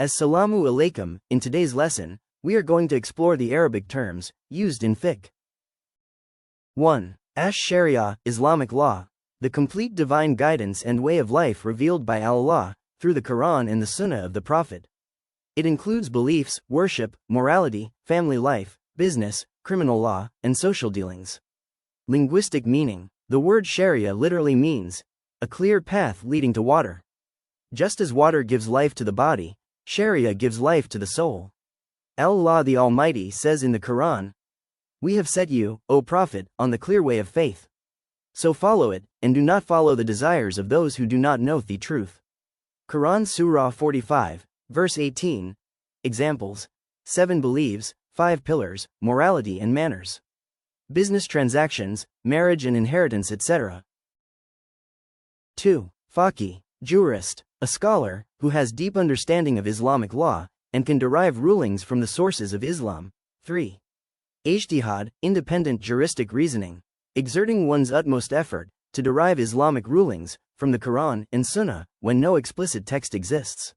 Assalamu alaikum. In today's lesson, we are going to explore the Arabic terms used in fiqh. 1. Sharia, Islamic law, the complete divine guidance and way of life revealed by Allah through the Quran and the Sunnah of the Prophet. It includes beliefs, worship, morality, family life, business, criminal law, and social dealings. Linguistic meaning. The word Sharia literally means a clear path leading to water. Just as water gives life to the body, Sharia gives life to the soul. Allah the Almighty says in the Quran, "We have set you, O Prophet, on the clear way of faith. So follow it, and do not follow the desires of those who do not know the truth." Quran Surah 45, verse 18. Examples: 7 beliefs, 5 pillars, morality and manners. Business transactions, marriage and inheritance, etc. 2. Faqih, jurist, a scholar who has deep understanding of Islamic law and can derive rulings from the sources of Islam. 3. Ijtihad, independent juristic reasoning, exerting one's utmost effort to derive Islamic rulings from the Quran and Sunnah when no explicit text exists.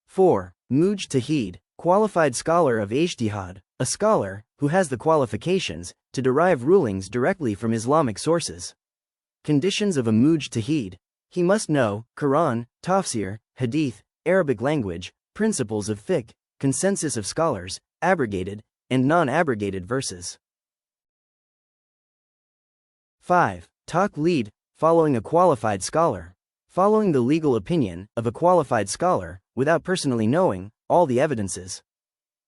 4. Mujtahid, qualified scholar of Ijtihad, a scholar who has the qualifications to derive rulings directly from Islamic sources. Conditions of a mujtahid: he must know Quran, tafsir, hadith, Arabic language, principles of fiqh, consensus of scholars, abrogated and non-abrogated verses. 5. Taqlid, following a qualified scholar, following the legal opinion of a qualified scholar without personally knowing all the evidences.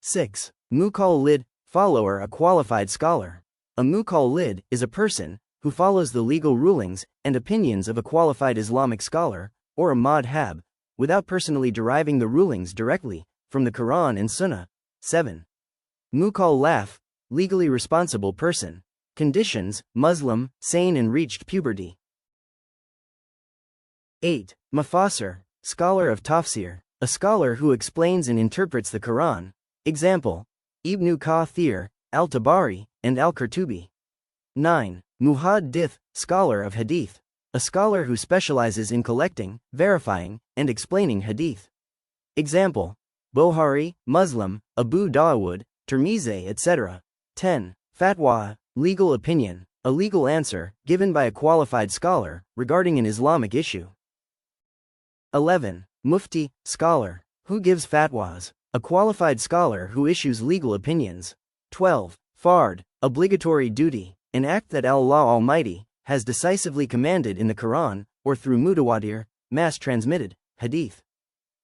6. Muqallid, follower a qualified scholar. A muqallid is a person who follows the legal rulings and opinions of a qualified Islamic scholar, or a madhab, without personally deriving the rulings directly from the Quran and Sunnah. 7. Mukallaf, legally responsible person. Conditions: Muslim, sane and reached puberty. 8. Mufassir, scholar of tafsir, a scholar who explains and interprets the Quran. Example: Ibn Kathir, Al-Tabari, and Al-Qurtubi. 9. Muhaddith, scholar of hadith, a scholar who specializes in collecting, verifying, and explaining hadith. Example: Bukhari, Muslim, Abu Dawud, Tirmidhi, etc. 10. Fatwa, legal opinion, a legal answer given by a qualified scholar regarding an Islamic issue. 11. Mufti, scholar, who gives fatwas, a qualified scholar who issues legal opinions. 12. Fard, obligatory duty, an act that Allah Almighty has decisively commanded in the Quran or through mutawatir, mass-transmitted, hadith.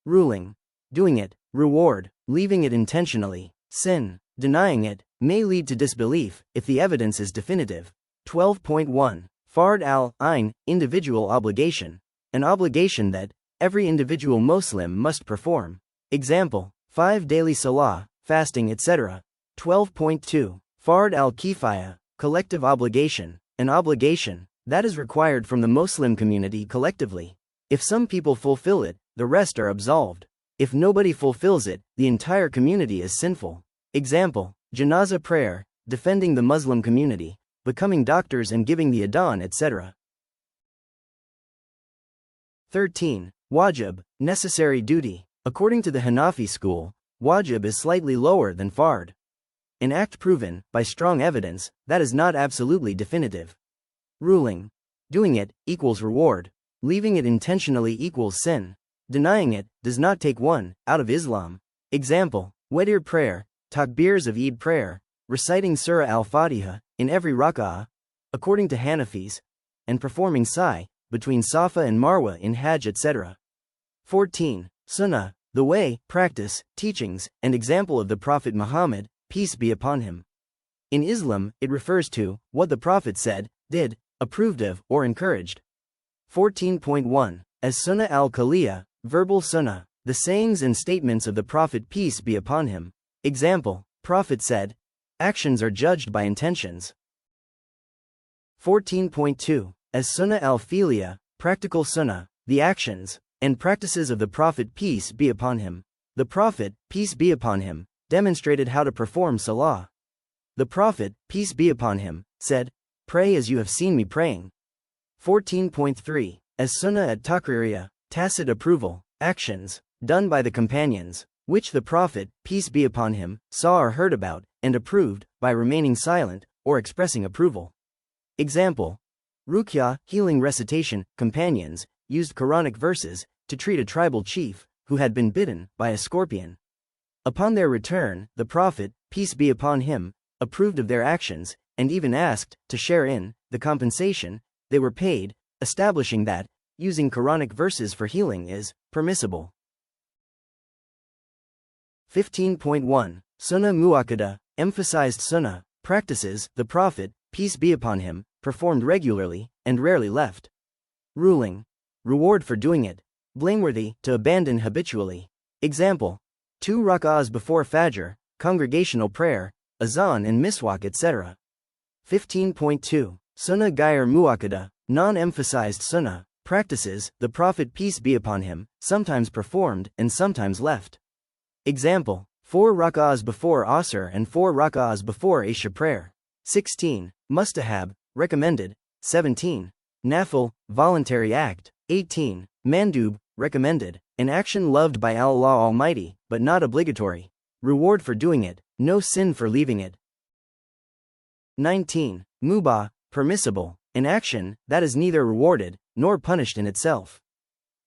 Ruling: doing it, reward; leaving it intentionally, sin; denying it may lead to disbelief if the evidence is definitive. 12.1. Fard al-Ain, individual obligation, an obligation that every individual Muslim must perform. Example: 5 daily salah, fasting, etc. 12.2. Fard al-Kifaya, collective obligation, an obligation that is required from the Muslim community collectively. If some people fulfill it, the rest are absolved. If nobody fulfills it, the entire community is sinful. Example: janazah prayer, defending the Muslim community, becoming doctors and giving the adhan, etc. 13. Wajib, necessary duty. According to the Hanafi school, wajib is slightly lower than fard. An act proven by strong evidence that is not absolutely definitive. Ruling: doing it equals reward; leaving it intentionally equals sin; denying it does not take one out of Islam. Example: Wetir prayer, takbirs of Eid prayer, reciting Surah Al-Fatiha in every rak'ah, according to Hanafis, and performing sa'i between Safa and Marwa in Hajj, etc. 14. Sunnah, the way, practice, teachings, and example of the Prophet Muhammad, peace be upon him. In Islam, it refers to what the Prophet said, did, approved of, or encouraged. 14.1. As-Sunnah al-Khaliyah, verbal sunnah, the sayings and statements of the Prophet peace be upon him. Example: Prophet said, actions are judged by intentions. 14.2. As-Sunnah al-Fi'liyah, practical sunnah, the actions and practices of the Prophet peace be upon him. The Prophet, peace be upon him, demonstrated how to perform salah. The Prophet, peace be upon him, said, "Pray as you have seen me praying." 14.3. As-Sunnah at-Taqririyah, tacit approval, actions done by the companions, which the Prophet, peace be upon him, saw or heard about, and approved, by remaining silent, or expressing approval. Example: Ruqya, healing recitation. Companions used Quranic verses to treat a tribal chief who had been bitten by a scorpion. Upon their return, the Prophet, peace be upon him, approved of their actions, and even asked to share in the compensation they were paid, establishing that using Quranic verses for healing is permissible. 15.1. Sunnah Muakkada, emphasized sunnah practices the Prophet, peace be upon him, performed regularly and rarely left. Ruling: reward for doing it, blameworthy to abandon habitually. Example: 2 rak'ahs before Fajr, congregational prayer, azan and miswak, etc. 15.2. Sunnah Ghair Muakkada, non-emphasized sunnah practices the Prophet, peace be upon him, sometimes performed and sometimes left. Example: 4 rak'ahs before Asr and 4 rak'ahs before Isha prayer. 16. Mustahab, recommended. 17. Nafil, voluntary act. 18. Mandub, recommended, an action loved by Allah Almighty, but not obligatory. Reward for doing it, no sin for leaving it. 19. Mubah, permissible, an action that is neither rewarded nor punished in itself.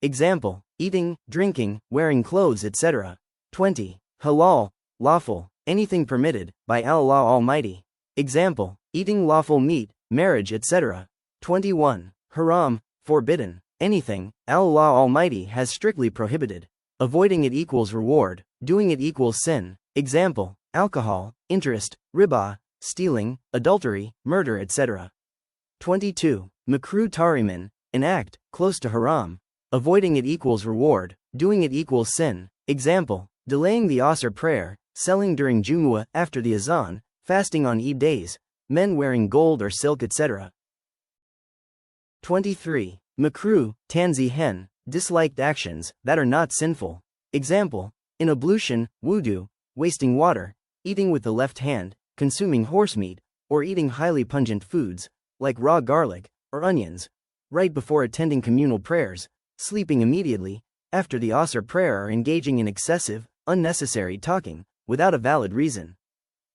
Example: eating, drinking, wearing clothes, etc. 20. Halal, lawful, anything permitted by Allah Almighty. Example: eating lawful meat, marriage, etc. 21. Haram, forbidden, anything Allah Almighty has strictly prohibited. Avoiding it equals reward, doing it equals sin. Example: alcohol, interest, riba, stealing, adultery, murder, etc. 22. Makruh tariman, an act close to haram. Avoiding it equals reward, doing it equals sin. Example: delaying the Asr prayer, selling during Jumu'ah after the azan, fasting on Eid days, men wearing gold or silk, etc. 23. Makruh, tanzihan, disliked actions that are not sinful. Example: in ablution, wudu, wasting water, eating with the left hand, consuming horsemeat, or eating highly pungent foods, like raw garlic or onions, right before attending communal prayers, sleeping immediately after the Asr prayer, or engaging in excessive, unnecessary talking without a valid reason.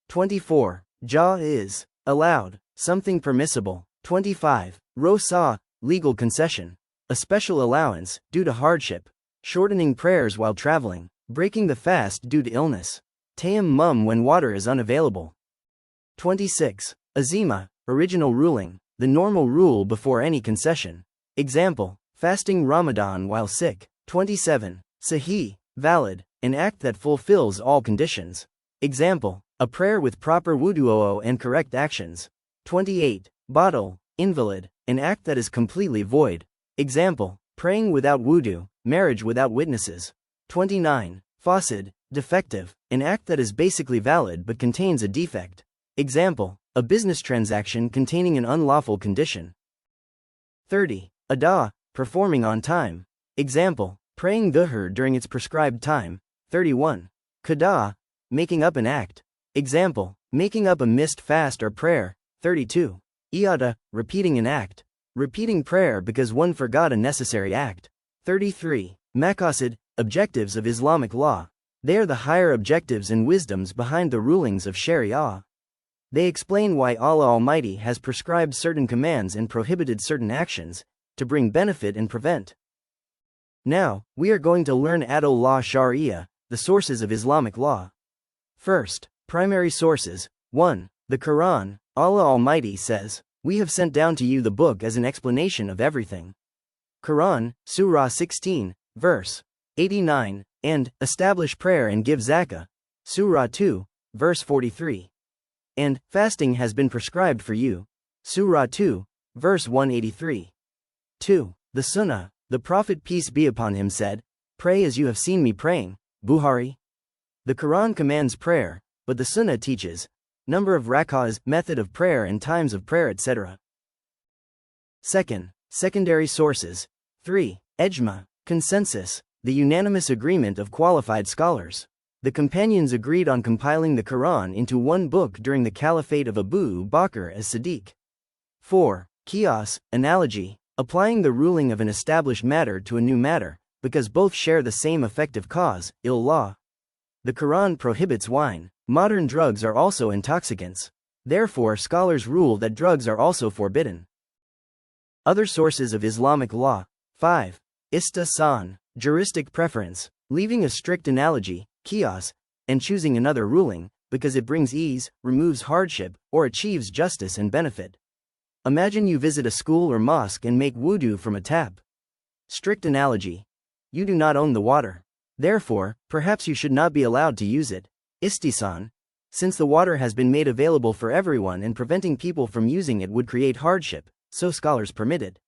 24. Jaiz, allowed, something permissible. 25. Rosa, legal concession, a special allowance due to hardship, shortening prayers while traveling, breaking the fast due to illness, tayammum when water is unavailable. 26. Azima, original ruling, the normal rule before any concession. Example: fasting Ramadan while sick. 27. Sahih, valid, an act that fulfills all conditions. Example: a prayer with proper wudu and correct actions. 28. Batil, invalid, an act that is completely void. Example: praying without wudu, marriage without witnesses. 29. Fasid, defective, an act that is basically valid but contains a defect. Example: a business transaction containing an unlawful condition. 30. Ada, performing on time. Example: praying dhuhr during its prescribed time. 31. Qada, making up an act. Example: making up a missed fast or prayer. 32. Iyada, repeating an act. Repeating prayer because one forgot a necessary act. 33. Maqasid, objectives of Islamic law. They are the higher objectives and wisdoms behind the rulings of Sharia. They explain why Allah Almighty has prescribed certain commands and prohibited certain actions, to bring benefit and prevent. Now, we are going to learn Adl Law Sharia, the sources of Islamic law. First, primary sources. 1. The Quran. Allah Almighty says, "We have sent down to you the book as an explanation of everything." Quran, Surah 16, verse 89, and establish prayer and give zakah. Surah 2, verse 43. And fasting has been prescribed for you. Surah 2, verse 183. 2. The Sunnah. The Prophet, peace be upon him, said, "Pray as you have seen me praying." Bukhari. The Quran commands prayer, but the Sunnah teaches number of rak'ahs, method of prayer and times of prayer, etc. Second, secondary sources. 3. Ijma, consensus, the unanimous agreement of qualified scholars. The companions agreed on compiling the Quran into one book during the caliphate of Abu Bakr as Siddiq. 4. Qiyas, analogy, applying the ruling of an established matter to a new matter, because both share the same effective cause, illah. The Quran prohibits wine. Modern drugs are also intoxicants. Therefore, scholars rule that drugs are also forbidden. Other sources of Islamic law. 5. Istihsan, juristic preference, leaving a strict analogy, qiyas, and choosing another ruling, because it brings ease, removes hardship, or achieves justice and benefit. Imagine you visit a school or mosque and make wudu from a tap. Strict analogy. You do not own the water. Therefore, perhaps you should not be allowed to use it. Istihsan. Since the water has been made available for everyone and preventing people from using it would create hardship, so scholars permit it.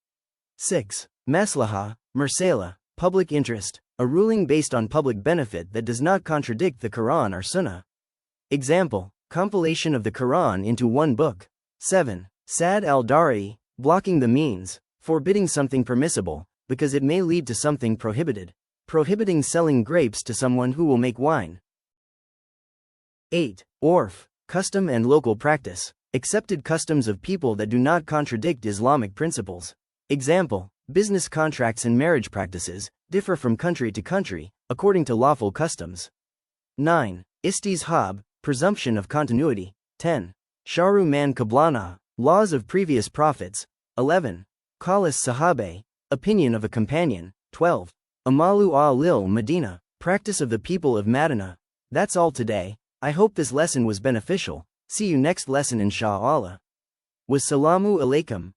6. Maslaha, mursala, public interest, a ruling based on public benefit that does not contradict the Quran or Sunnah. Example, compilation of the Quran into one book. 7. Sad al-Dari, blocking the means, forbidding something permissible, because it may lead to something prohibited. Prohibiting selling grapes to someone who will make wine. 8. Orf, custom and local practice, accepted customs of people that do not contradict Islamic principles. Example, business contracts and marriage practices differ from country to country, according to lawful customs. 9. Istishab, presumption of continuity. 10. Sharu man qablana, laws of previous prophets. 11. Qalas sahabe, opinion of a companion. 12. Amalu al Medina, practice of the people of Medina. That's all today. I hope this lesson was beneficial. See you next lesson inshallah. Wassalamu alaikum.